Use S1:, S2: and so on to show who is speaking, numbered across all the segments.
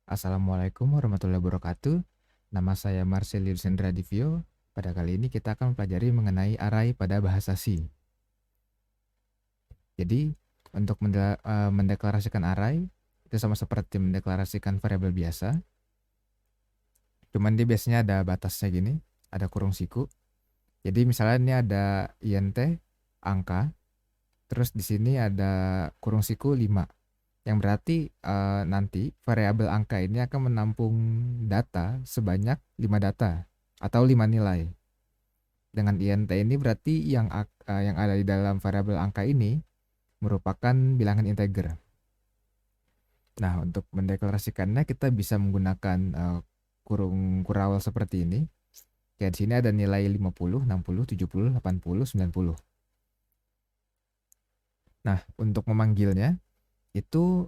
S1: Assalamualaikum warahmatullahi wabarakatuh. Nama saya Marcelius Hendra Divio. Pada kali ini kita akan mempelajari mengenai array pada bahasa C. Jadi, untuk mendeklarasikan array, itu sama seperti mendeklarasikan variabel biasa. Cuman dia biasanya ada batasnya gini, ada kurung siku. Jadi misalnya ini ada int angka, terus di sini ada kurung siku 5. Yang berarti nanti variabel angka ini akan menampung data sebanyak 5 data atau 5 nilai. Dengan int ini berarti yang ada di dalam variabel angka ini merupakan bilangan integer. Nah, untuk mendeklarasikannya kita bisa menggunakan kurung kurawal seperti ini. Ya, di sini ada nilai 50, 60, 70, 80, 90. Nah, untuk memanggilnya itu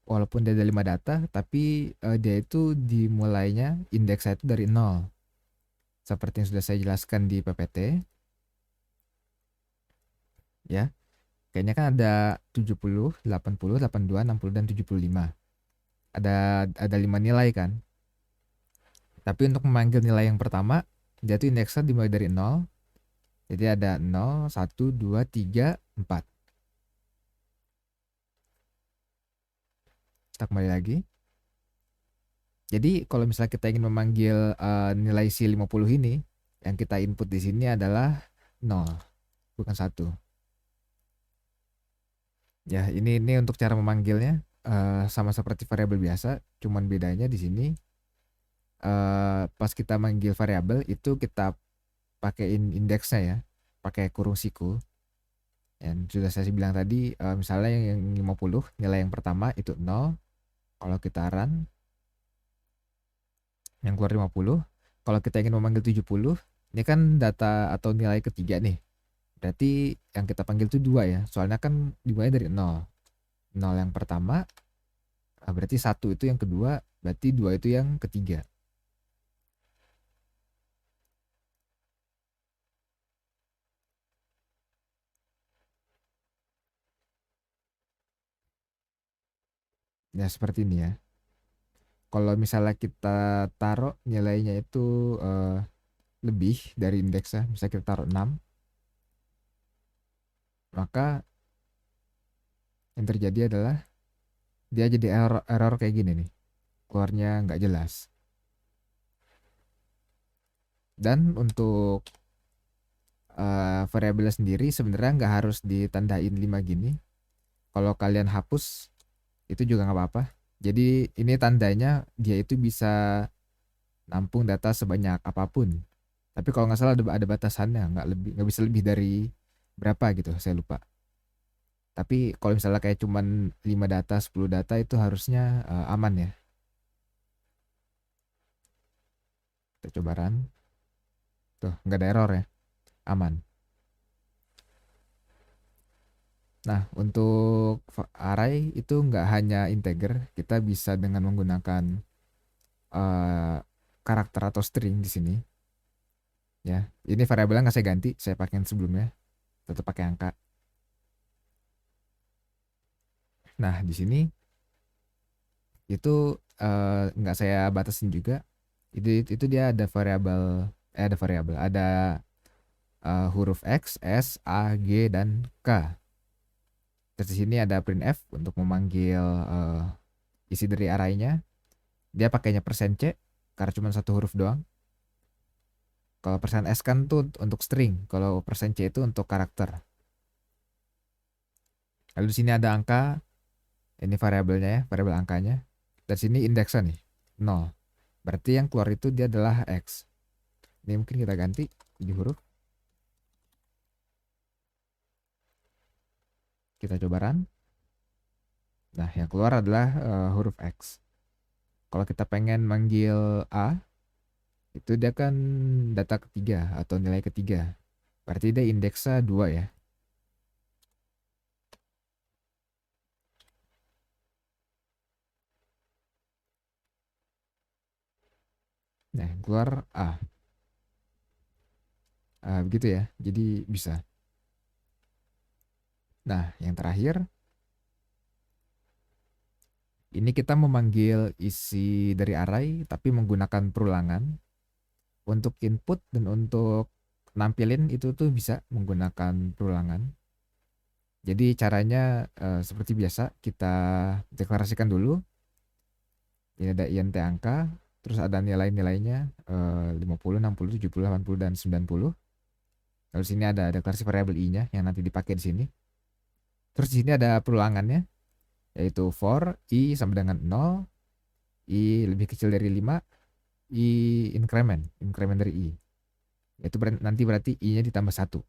S1: walaupun dia ada 5 data, tapi dia itu dimulainya indeksnya itu dari 0. Seperti yang sudah saya jelaskan di PPT. Ya, kayaknya kan ada 70, 80, 82, 60, dan 75. Ada 5 nilai kan. Tapi untuk memanggil nilai yang pertama, dia itu indeksnya dimulai dari 0. Jadi ada 0, 1, 2, 3, 4. Kita kembali lagi. Jadi kalau misalnya kita ingin memanggil nilai si 50 ini, yang kita input di sini adalah 0, bukan 1. Ya, ini untuk cara memanggilnya sama seperti variabel biasa, cuman bedanya di sini pas kita manggil variabel itu kita pakaiin indeksnya ya, pakai kurung siku. Yang sudah saya bilang tadi, misalnya yang 50 nilai yang pertama itu 0. Kalau kita run yang keluar 50. Kalau kita ingin memanggil 70, ini kan data atau nilai ketiga nih. Berarti yang kita panggil itu 2 ya. Soalnya kan dimulai dari 0. 0 yang pertama, berarti 1 itu yang kedua, berarti 2 itu yang ketiga. Ya seperti ini ya. Kalau misalnya kita taruh nilainya itu lebih dari indeksnya, misalnya kita taruh 6, maka yang terjadi adalah dia jadi error kayak gini nih. Keluarnya nggak jelas. Dan untuk variabel sendiri sebenarnya nggak harus ditandain 5 gini. Kalau kalian hapus itu juga nggak apa-apa. Jadi ini tandanya dia itu bisa nampung data sebanyak apapun. Tapi kalau nggak salah ada batasannya, nggak bisa lebih dari berapa gitu, saya lupa. Tapi kalau misalnya kayak cuman 5 data, 10 data itu harusnya aman ya. Kita coba run. Tuh, nggak ada error ya. Aman. Nah, untuk array itu nggak hanya integer, kita bisa dengan menggunakan eh, karakter atau string di sini. Ya, ini variabelnya nggak saya ganti, saya pakai yang sebelumnya, tetap pakai angka. Nah, di sini itu nggak saya batasin juga. Itu dia ada huruf X, S, A, G, dan K. Terus di sini ada printf untuk memanggil isi dari arraynya. Dia pakainya persen %C karena cuma satu huruf doang. Kalau persen %S kan tuh untuk string, kalau persen %C itu untuk karakter. Lalu di sini ada angka, ini variabelnya ya, variabel angkanya. Dari sini indeksnya nih, 0. Berarti yang keluar itu dia adalah X. Ini mungkin kita ganti 7 huruf. Kita coba run. Nah, yang keluar adalah huruf X. Kalau kita pengen manggil A, itu dia kan data ketiga atau nilai ketiga. Berarti dia indeksnya 2 ya. Nah, keluar A. Begitu ya. Jadi bisa. Nah, yang terakhir Ini kita memanggil isi dari array tapi menggunakan perulangan. Untuk input dan untuk nampilin itu tuh bisa menggunakan perulangan. Jadi caranya seperti biasa kita deklarasikan dulu. Ini ada int angka, terus ada nilai-nilainya 50, 60, 70, 80 dan 90. Lalu sini ada deklarasi variabel i-nya yang nanti dipakai di sini. Terus di sini ada perulangannya, yaitu for i sama dengan 0, i lebih kecil dari 5, i increment dari i. Itu nanti berarti i-nya ditambah 1.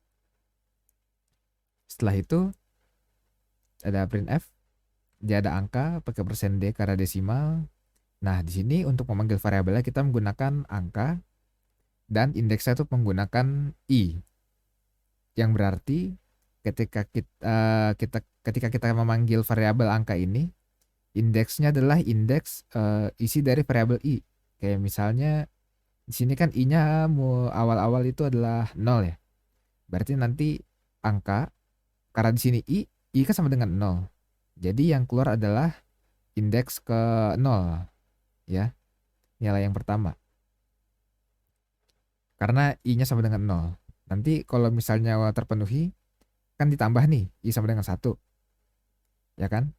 S1: Setelah itu ada printf, dia ada angka pakai %d karena desimal. Nah, di sini untuk memanggil variabelnya kita menggunakan angka dan indeksnya itu menggunakan i. Yang berarti ketika kita memanggil variabel angka ini, indeksnya adalah indeks isi dari variabel i. Kayak misalnya di sini kan i-nya awal-awal itu adalah 0 ya. Berarti nanti angka, karena di sini i kan sama dengan 0. Jadi yang keluar adalah indeks ke 0 ya. Nilai yang pertama. Karena i-nya sama dengan 0. Nanti kalau misalnya terpenuhi, kan ditambah nih, i sama dengan 1. Ya kan?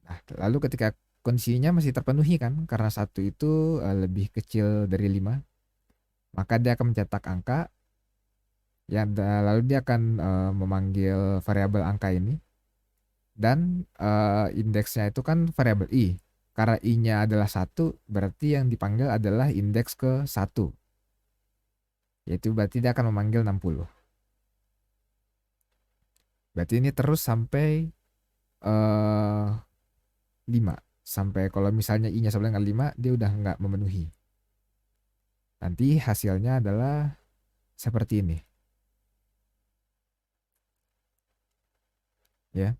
S1: Nah, lalu ketika kondisinya masih terpenuhi kan, karena 1 itu lebih kecil dari 5, maka dia akan mencetak angka, ya, lalu dia akan memanggil variabel angka ini, dan indeksnya itu kan variabel i. Karena i-nya adalah 1, berarti yang dipanggil adalah indeks ke 1. Yaitu berarti dia akan memanggil 60. Berarti ini terus sampai 5. Sampai kalau misalnya i-nya sama dengan 5, dia udah nggak memenuhi. Nanti hasilnya adalah seperti ini. Ya.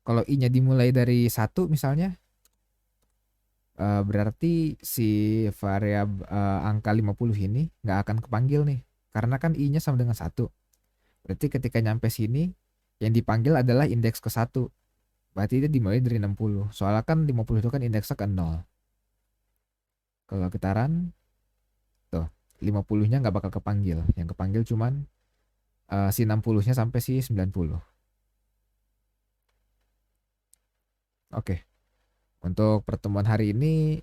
S1: Kalau i-nya dimulai dari 1 misalnya, berarti si variabel angka 50 ini nggak akan kepanggil nih. Karena kan i-nya sama dengan 1. Berarti ketika nyampe sini, yang dipanggil adalah indeks ke 1. Berarti dia dimulai dari 60. Soalnya kan 50 itu kan indeksnya ke 0. Kalau kita run, tuh 50-nya nggak bakal kepanggil. Yang kepanggil cuman si 60-nya sampai si 90. Oke. Untuk pertemuan hari ini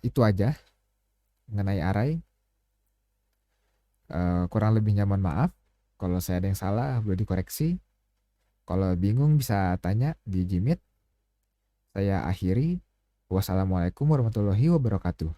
S1: itu aja mengenai array. Kurang lebihnya mohon maaf. Kalau saya ada yang salah boleh dikoreksi. Kalau bingung bisa tanya di Gmeet. Saya akhiri. Wassalamualaikum warahmatullahi wabarakatuh.